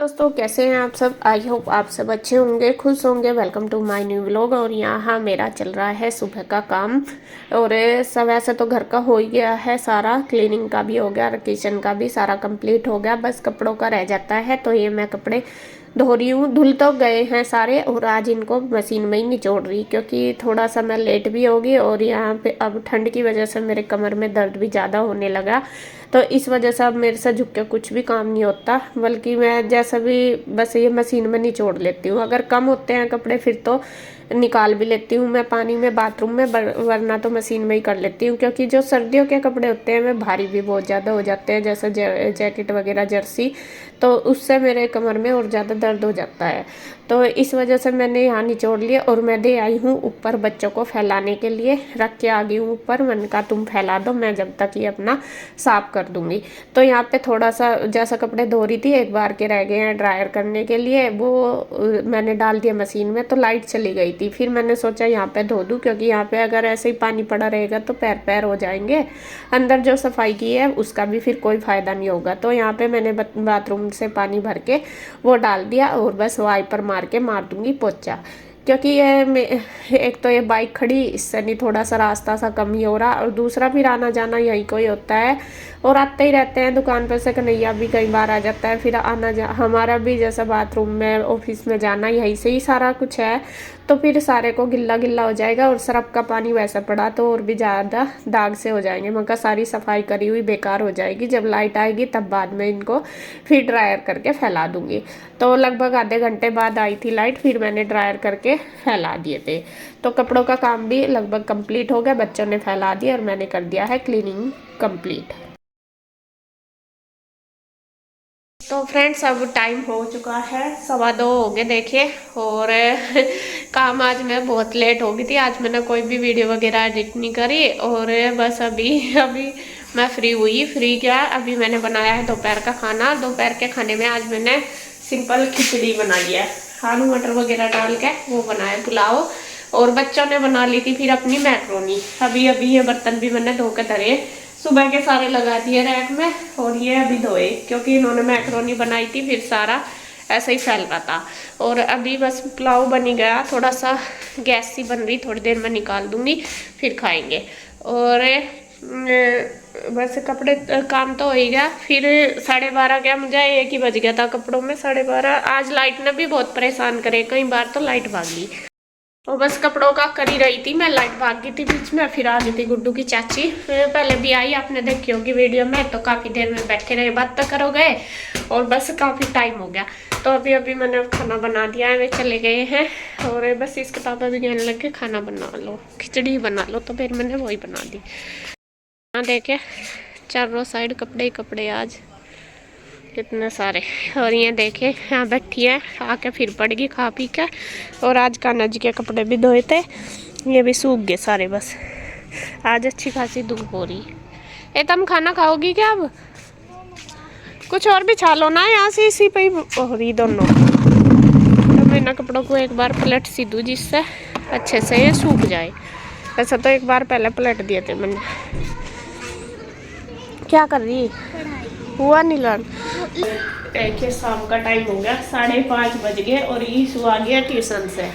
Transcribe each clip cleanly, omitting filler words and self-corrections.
दोस्तों कैसे हैं आप सब। आई होप आप सब अच्छे होंगे, खुश होंगे। Welcome to my new vlog. और यहाँ मेरा चल रहा है सुबह का काम। और सब ऐसे तो घर का हो ही गया है, सारा क्लीनिंग का भी हो गया और किचन का भी सारा कंप्लीट हो गया। बस कपड़ों का रह जाता है, तो ये मैं कपड़े धो रही हूँ। धुल तो गए हैं सारे और आज इनको मशीन में ही निचोड़ रही, क्योंकि थोड़ा सा मैं लेट भी होगी और यहाँ पे अब ठंड की वजह से मेरे कमर में दर्द भी ज़्यादा होने लगा। तो इस वजह से अब मेरे से झुक के कुछ भी काम नहीं होता, बल्कि मैं जैसा भी बस ये मशीन में निचोड़ लेती हूँ। अगर कम होते हैं कपड़े फिर तो निकाल भी लेती हूँ मैं पानी में, बाथरूम में, वरना तो मशीन में ही कर लेती हूँ। क्योंकि जो सर्दियों के कपड़े होते हैं वे भारी भी बहुत ज़्यादा हो जाते हैं, जैसे जैकेट वगैरह, जर्सी, तो उससे मेरे कमर में और ज़्यादा दर्द हो जाता है। तो इस वजह से मैंने यहाँ निचोड़ लिया और मैं दे आई हूँ ऊपर बच्चों को फैलाने के लिए, रख के आ गई हूँ ऊपर। मैंने कहा तुम फैला दो, मैं जब तक ये अपना साफ कर दूंगी। तो यहाँ पे थोड़ा सा जैसा कपड़े धो रही थी, एक बार के रह गए हैं ड्रायर करने के लिए, वो मैंने डाल दिया मशीन में। तो लाइट चली गई थी, फिर मैंने सोचा यहाँ पे धो दूँ, क्योंकि यहाँ पे अगर ऐसे ही पानी पड़ा रहेगा तो पैर पैर हो जाएंगे। अंदर जो सफाई की है उसका भी फिर कोई फ़ायदा नहीं होगा। तो यहाँ पे मैंने बाथरूम से पानी भर के वो डाल दिया और बस वाइपर मार के मार दूंगी पोछा। क्योंकि ये एक तो ये बाइक खड़ी, इससे नहीं थोड़ा सा रास्ता सा कम ही हो रहा, और दूसरा फिर आना जाना यहीं कोई होता है और आते ही रहते हैं दुकान पर से। कन्हैया भी कई बार आ जाता है, फिर हमारा भी जैसा बाथरूम में, ऑफिस में जाना यहीं से ही सारा कुछ है। तो फिर सारे को गिल्ला गिल्ला हो जाएगा, और सरफ का पानी वैसा पड़ा तो और भी ज़्यादा दाग से हो जाएंगे। मगर सारी सफाई करी हुई बेकार हो जाएगी। जब लाइट आएगी तब बाद में इनको फिर ड्रायर करके फैला दूंगी। तो लगभग आधे घंटे बाद आई थी लाइट, फिर मैंने ड्रायर करके फैला दिए थे। तो कपड़ों का काम भी लगभग कंप्लीट हो गया, बच्चों ने फैला दिया और मैंने कर दिया है क्लीनिंग कंप्लीट। तो फ्रेंड्स अब टाइम हो चुका है 2:15 हो गए देखिए। और काम आज मैं बहुत लेट हो गई थी। आज मैंने कोई भी वीडियो वगैरह एडिट नहीं करी, और बस अभी अभी मैं फ्री हुई। फ्री क्या, अभी मैंने बनाया है दोपहर का खाना। दोपहर के खाने में आज मैंने सिंपल खिचड़ी बनाई है, आलू मटर वगैरह डाल के वो बनाया पुलाव। और बच्चों ने बना ली थी फिर अपनी मैक्रोनी। अभी अभी ये बर्तन भी मैंने धो के धरे, सुबह के सारे लगा दिए रैक में, और ये अभी धोए, क्योंकि इन्होंने मैक्रोनी बनाई थी फिर सारा ऐसे ही फैल रहा था। और अभी बस पुलाव बनी गया, थोड़ा सा गैस सी बन रही, थोड़ी देर में निकाल दूंगी फिर खाएंगे। और बस कपड़े काम तो हो ही गया। फिर 12:30 क्या, मुझे 1 ही बज गया था कपड़ों में, 12:30। आज लाइट ने भी बहुत परेशान करे, कई बार तो लाइट भाग गई। तो बस कपड़ों का कर ही रही थी मैं, लाइट भाग गई थी बीच में। फिर आ गई थी गुड्डू की चाची, पहले भी आई, आपने देखी होगी वीडियो में। तो काफ़ी देर में बैठे रहे, बात तो करो गए, और बस काफ़ी टाइम हो गया। तो अभी अभी मैंने खाना बना दिया है, वे चले गए हैं। और बस इसके पापा भी कहने लगे खाना बना लो, खिचड़ी बना लो, तो फिर मैंने वही बना दी। हाँ देखे चारों साइड कपड़े ही कपड़े आज कितने सारे। और ये देखे यहाँ बैठी है, आके फिर पड़ गई खा पी के। और आज कान्हा जी के कपड़े भी धोए थे, ये भी सूख गए सारे। बस आज अच्छी खासी धूप हो रही है। तुम खाना खाओगी क्या अब? कुछ और बिछा लो ना, यहाँ से इसी पे ही हो रही दोनों। तो मैं इन कपड़ों को एक बार पलट सी दूँ जिससे अच्छे से ये सूख जाए। ऐसा तो एक बार पहले पलट दिए थे मैंने। क्या कर रही हुआ नहीं लर्न? देखिए शाम का टाइम हो गया, 5:30 बज गए, और ईशु आ गया ट्यूशन से।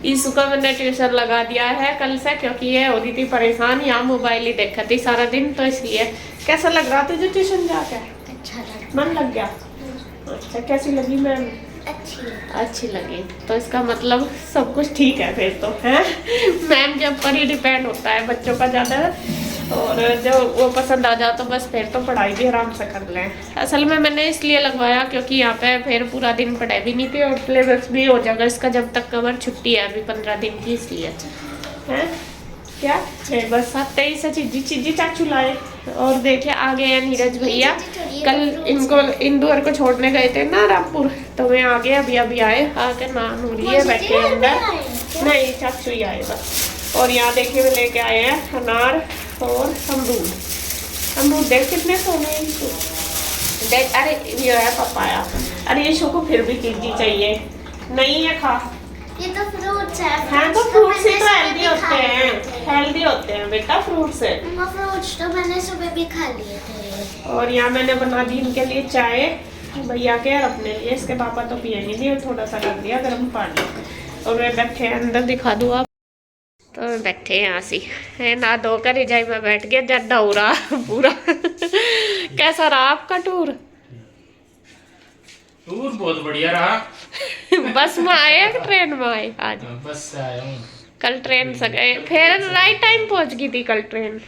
ईशु का मैंने ट्यूशन लगा दिया है कल से, क्योंकि ये हो रही थी परेशान, यहाँ मोबाइल ही देखा थी सारा दिन। तो इसलिए कैसा लग रहा तुझे ट्यूशन जाके? अच्छा लगा। मन लग गया? अच्छा, कैसी लगी मैम? अच्छी लगी। तो इसका मतलब सब कुछ ठीक है फिर तो, है मैम जब पर ही डिपेंड होता है बच्चों का ज़्यादा। और जब वो पसंद आ जाए तो बस फिर तो पढ़ाई भी आराम से कर लें। असल में मैंने इसलिए लगवाया क्योंकि यहाँ पे फिर पूरा दिन पढ़ाई भी नहीं थी, और सिलेबस भी हो जाएगा इसका जब तक कवर छुट्टी है अभी 15 दिन की, इसलिए है क्या बस 23 से चीजी चाचू लाए। और देखे आ गए हैं नीरज भैया, कल इनको इंदौर को छोड़ने गए थे ना रामपुर, तो वे आ गए अभी अभी आए, आके नान हो रही है, बैठे अंदर। नहीं चाचू ही आए बस। और यहाँ देखिए वे लेके आए हैं अनार और अमरूद देख कितने सोने देख। अरे ये है पपाया। अरे यीशु को फिर भी कीजी चाहिए, नहीं है खा। ये तो फ्रूट्स है। हाँ तो फ्रूट्स ही तो हेल्दी होते हैं, हेल्दी होते हैं बेटा फ्रूट्स से। फ्रूट्स तो मैंने सुबह भी खा लिए थे। और यहाँ मैंने बना दी इनके लिए चाय, भैया के और अपने लिए। इसके पापा तो पिए नहीं दिए, थोड़ा सा कर दिया गर्म पानी। और वे बैठे अंदर, दिखा दूँ आप तो बैठे यहाँ सी है ना, धोकर रिजाई में बैठ गया, जड्डा हो रहा पूरा। कैसा रहा आपका टूर? टूर बहुत बढ़िया रहा। बस में आए या ट्रेन में आए आज? बस से आया हूँ। कल ट्रेन से गए, फिर राइट टाइम पहुंच गई थी कल ट्रेन।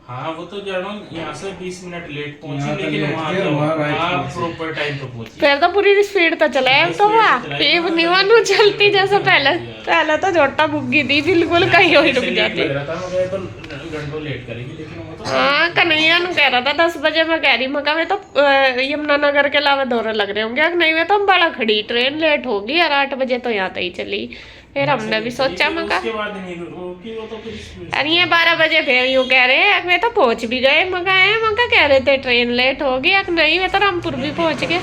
हाँ वो तो जानो, यहाँ से 20 मिनट लेट पहुंची, यहाँ लेकिन लेट वहाँ गए, तो वहाँ राइट आप पहुंची। प्रॉपर टाइम पे पहुंची। फिर तो पूरी स्पीड तो चलाए तो वाह, पीप निवानु चलती जैसे पहले पहले तो झोटा बुग्गी थी बिल्कुल, कहीं और रुक जाती। लग रहा था मगर तो घंटों लेट करेगी, लेकिन वो तो हाँ कन्हैया नु कह रहा था 10 बजे, मैं कह रही मका में तो यमुनानगर के अलावा दौरे लग रहे होंगे, नहीं में तो हम बड़ा खड़ी, ट्रेन लेट होगी और 8 बजे तो यहाँ तक ही चली। फिर हमने भी सोचा मका, उसके बाद नहीं रुकी वो तो फिर अरे ये 12 बजे फिर यूँ कह रहे हैं मैं तो पहुंच भी गए, मका है मका कह रहे थे ट्रेन लेट होगी, नहीं मैं तो रामपुर भी पहुंच गए।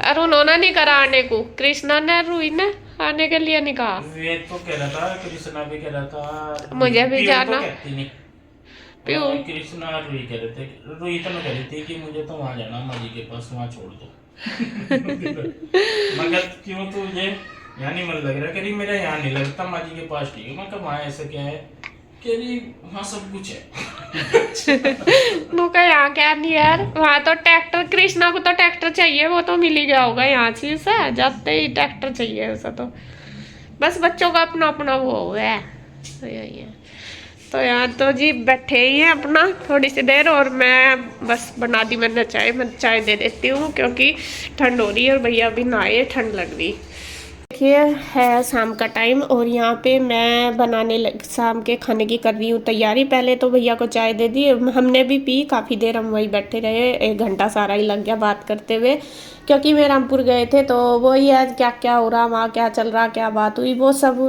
और उन्होंने नहीं करा आने को, कृष्णा ने रूही ने आने के लिए नहीं कहा। वे तो कह रहा था, कृष्णा भी कह रहा था, मुझे भी पीयू जाना। तो कहती नहीं। पीयू? और कृष्णा और रूही कह रहे थे, रूही तो मैं कह रही थी कि मुझे तो वहाँ जाना, माँ जी के पास, वहाँ छोड़ दो। मगर क्यों तुझे यहाँ नहीं मन लग रहा? कह रही मेरा यहाँ नहीं लगता, माँ जी के पास ठीक है। मैं कहा वहाँ ऐसा क्या है? कह रही वहाँ सब कुछ है। मुका यहाँ क्या नहीं यार, वहाँ तो ट्रैक्टर, कृष्णा को तो ट्रैक्टर चाहिए, वो तो मिल ही गया होगा यहाँ से, जाते ही ट्रैक्टर चाहिए उसे तो। बस बच्चों का अपना अपना वो है, तो यही है। तो यहाँ तो जी बैठे ही हैं अपना थोड़ी सी देर, और मैं बस बना दी मैंने चाय, मैं चाय दे देती हूँ क्योंकि ठंड हो रही है और भैया अभी नहाए, ठंड लग रही। देखिए है शाम का टाइम और यहाँ पे मैं शाम के खाने की कर रही हूँ तैयारी। पहले तो भैया को चाय दे दी, हमने भी पी, काफ़ी देर हम वहीं बैठे रहे, 1 घंटा सारा ही लग गया बात करते हुए, क्योंकि मैं रामपुर गए थे तो वही है क्या क्या हो रहा वहाँ, क्या चल रहा, क्या बात हुई, वो सब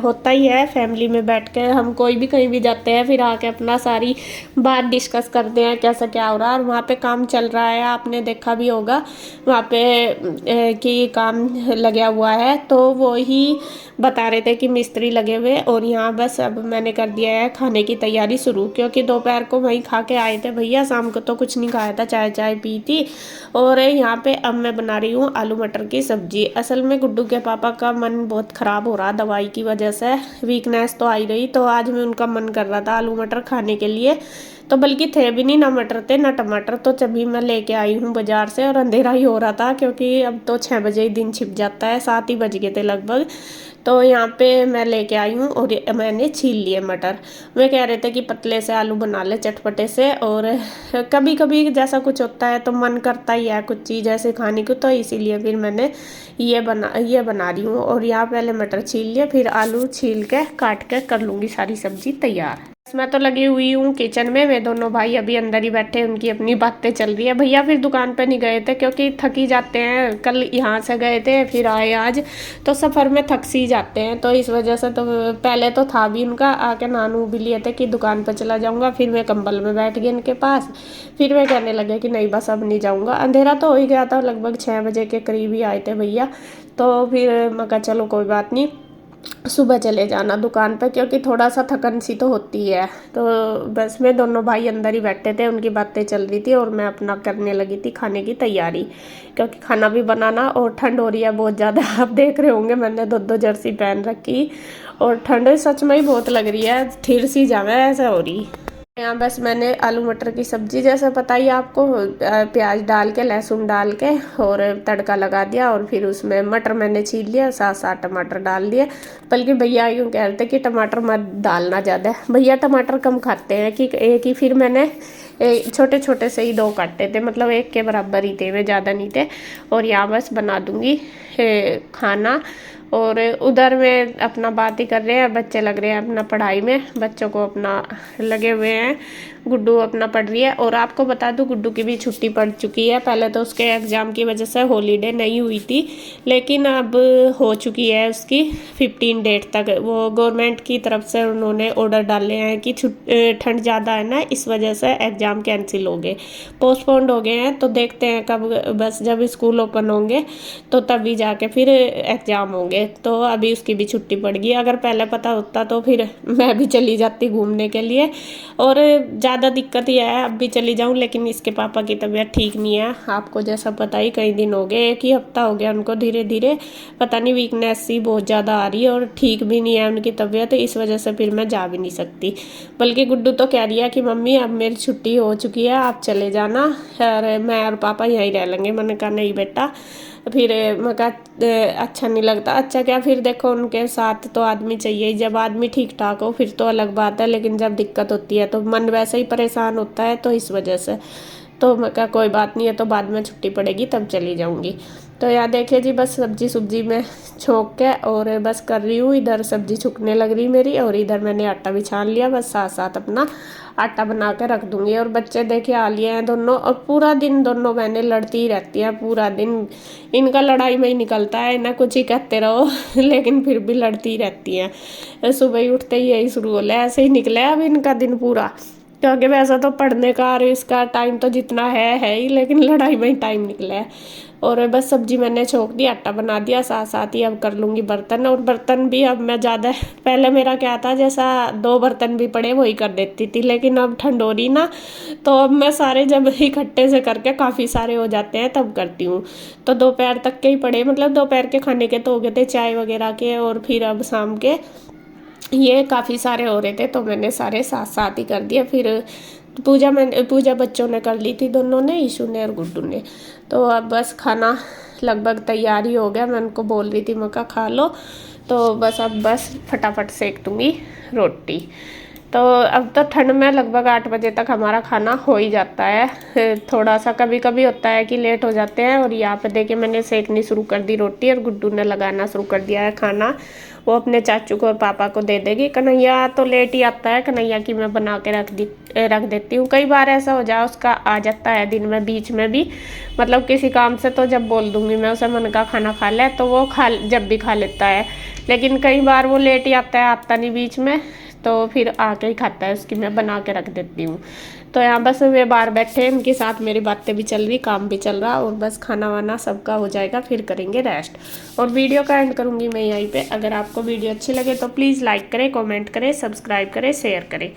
होता ही है फैमिली में बैठ के। हम कोई भी कहीं भी जाते हैं फिर आके अपना सारी बात डिस्कस करते हैं कैसा क्या हो रहा है। और वहाँ पे काम चल रहा है, आपने देखा भी होगा वहाँ पे कि काम लगा हुआ है, तो वो ही बता रहे थे कि मिस्त्री लगे हुए। और यहाँ बस अब मैंने कर दिया है खाने की तैयारी शुरू, क्योंकि दोपहर को वहीं खा के आए थे भैया, शाम को तो कुछ नहीं खाया था, चाय पी थी। और यहाँ पे अब मैं बना रही हूँ आलू मटर की सब्जी। असल में गुड्डू के पापा का मन बहुत ख़राब हो रहा दवाई की वजह से, वीकनेस तो आई रही, तो आज में उनका मन कर रहा था आलू मटर खाने के लिए। तो बल्कि थे भी नहीं, ना मटर थे ना टमाटर, तो तभी मैं लेके आई हूँ बाज़ार से। और अंधेरा ही हो रहा था क्योंकि अब तो 6 बजे ही दिन छिप जाता है, 7 ही बज गए थे लगभग। तो यहाँ पे मैं लेके आई हूँ और मैंने छील लिए मटर। वे कह रहे थे कि पतले से आलू बना ले चटपटे से, और कभी कभी जैसा कुछ होता है तो मन करता ही है कुछ चीज़ ऐसे खाने को, तो इसीलिए फिर मैंने ये बना रही हूँ। और यहाँ पहले मटर छील लिए, फिर आलू छील के काट के कर लूँगी सारी सब्जी तैयार। मैं तो लगी हुई हूँ किचन में, वे दोनों भाई अभी अंदर ही बैठे, उनकी अपनी बातें चल रही है। भैया फिर दुकान पे नहीं गए थे क्योंकि थक ही जाते हैं, कल यहाँ से गए थे फिर आए आज, तो सफ़र में थक सी जाते हैं, तो इस वजह से। तो पहले तो था भी उनका, आके नानू भी लिए थे कि दुकान पर चला जाऊँगा, फिर मैं कंबल में बैठ गई इनके पास, फिर वे कहने लगे कि नहीं बस अब नहीं जाऊँगा। अंधेरा तो हो ही गया था, लगभग 6 बजे के करीब ही आए थे भैया। तो फिर मैं कहा चलो कोई बात नहीं, सुबह चले जाना दुकान पे, क्योंकि थोड़ा सा थकन सी तो होती है। तो बस में दोनों भाई अंदर ही बैठे थे, उनकी बातें चल रही थी और मैं अपना करने लगी थी खाने की तैयारी, क्योंकि खाना भी बनाना, और ठंड हो रही है बहुत ज़्यादा। आप देख रहे होंगे मैंने 2 जर्सी पहन रखी, और ठंड सच में ही बहुत लग रही है, ठिर सी जावे ऐसा हो रही। यहाँ बस मैंने आलू मटर की सब्ज़ी जैसा पता ही आपको, प्याज डाल के लहसुन डाल के और तड़का लगा दिया, और फिर उसमें मटर मैंने छील लिया, 7 टमाटर डाल दिए। बल्कि भैया यूँ कह रहे थे कि टमाटर मत डालना ज़्यादा, भैया टमाटर कम खाते हैं कि एक ही, फिर मैंने छोटे छोटे से ही 2 काटे थे, मतलब 1 के बराबर ही थे वे, ज़्यादा नहीं थे। और यहाँ बस बना दूँगी खाना, और उधर में अपना बात ही कर रहे हैं, बच्चे लग रहे हैं अपना पढ़ाई में, बच्चों को अपना लगे हुए हैं। गुड्डू अपना पढ़ रही है, और आपको बता दूं गुड्डू की भी छुट्टी पड़ चुकी है। पहले तो उसके एग्ज़ाम की वजह से हॉलीडे नहीं हुई थी, लेकिन अब हो चुकी है उसकी 15 डेट तक। वो गवर्नमेंट की तरफ से उन्होंने ऑर्डर डाले हैं कि ठंड ज़्यादा है ना, इस वजह से एग्ज़ाम कैंसिल हो गए, पोस्टपोन्ड हो गए हैं। तो देखते हैं कब, बस जब स्कूल ओपन होंगे तो तभी जाके फिर एग्ज़ाम होंगे। होंगे। तो अभी उसकी भी छुट्टी पड़ गई। अगर पहले पता होता तो फिर मैं भी चली जाती घूमने के लिए। और ज़्यादा दिक्कत ये है, अब भी चली जाऊँ, लेकिन इसके पापा की तबीयत ठीक नहीं है। आपको जैसा पता ही, कई दिन हो गए, 1 ही हफ्ता हो गया उनको, धीरे धीरे पता नहीं वीकनेस सी बहुत ज़्यादा आ रही है और ठीक भी नहीं है उनकी तबीयत। इस वजह से फिर मैं जा भी नहीं सकती। बल्कि गुड्डू तो कह रही है कि मम्मी अब मेरी छुट्टी हो चुकी है, आप चले जाना और मैं और पापा यहीं रह लेंगे। मैंने कहा नहीं बेटा, फिर मैं कहा अच्छा नहीं लगता। अच्छा क्या, फिर देखो उनके साथ तो आदमी चाहिए ही। जब आदमी ठीक ठाक हो फिर तो अलग बात है, लेकिन जब दिक्कत होती है तो मन वैसे ही परेशान होता है। तो इस वजह से तो मैं कहा कोई बात नहीं है, तो बाद में छुट्टी पड़ेगी तब चली जाऊंगी। तो यहाँ देखिए जी, बस सब्जी में छोंक के और बस कर रही हूँ। इधर सब्जी छुकने लग रही मेरी और इधर मैंने आटा भी छान लिया। बस साथ साथ अपना आटा बना के रख दूंगी। और बच्चे देखिए आ लिए हैं दोनों, और पूरा दिन दोनों बहनें लड़ती ही रहती हैं। पूरा दिन इनका लड़ाई में ही निकलता है, इन्हें कुछ ही कहते रहो लेकिन फिर भी लड़ती ही रहती हैं। सुबह ही उठते ही यही शुरू हो गया, ऐसे ही निकले अब इनका दिन पूरा। क्योंकि वैसा तो पढ़ने का और इसका टाइम तो जितना है ही, लेकिन लड़ाई में ही टाइम निकला है। और बस सब्जी मैंने छोंक दी, आटा बना दिया, साथ साथ ही अब कर लूँगी बर्तन। और बर्तन भी अब मैं ज़्यादा, पहले मेरा क्या था, जैसा 2 बर्तन भी पड़े वही कर देती थी, लेकिन अब ठंड हो रही ना, तो अब मैं सारे जब इकट्ठे से करके काफ़ी सारे हो जाते हैं तब करती हूँ। तो दोपहर तक के ही पड़े, मतलब दोपहर के खाने के तो हो गए थे, चाय वगैरह के, और फिर अब शाम के ये काफ़ी सारे हो रहे थे, तो मैंने सारे साथ साथ ही कर दिया। फिर पूजा बच्चों ने कर ली थी, दोनों ने, ईशु ने और गुड्डू ने। तो अब बस खाना लगभग तैयार ही हो गया। मैं उनको बोल रही थी, मैं कहा खा लो। तो बस फटाफट सेक दूँगी रोटी। तो अब तो ठंड में लगभग 8 बजे तक हमारा खाना हो ही जाता है। थोड़ा सा कभी कभी होता है कि लेट हो जाते हैं। और यहाँ पे देखिए मैंने सेकनी शुरू कर दी रोटी, और गुड्डू ने लगाना शुरू कर दिया है खाना। वो अपने चाचू को और पापा को दे देगी। कन्हैया तो लेट ही आता है, कन्हैया की मैं बना के रख देती हूँ। कई बार ऐसा हो जाए उसका आ जाता है दिन में बीच में भी, मतलब किसी काम से, तो जब बोल दूँगी मैं उसे मन का खाना खा ले, तो वो जब भी खा लेता है। लेकिन कई बार वो लेट ही आता है, आता नहीं बीच में, तो फिर आके ही खाता है। उसकी मैं बना के रख देती हूँ। तो यहाँ बस वे बाहर बैठे हैं, इनके साथ मेरी बातें भी चल रही, काम भी चल रहा, और बस खाना वाना सबका हो जाएगा, फिर करेंगे रेस्ट। और वीडियो का एंड करूँगी मैं यहीं पे। अगर आपको वीडियो अच्छी लगे तो प्लीज़ लाइक करें, कमेंट करें, सब्सक्राइब करें, शेयर करें।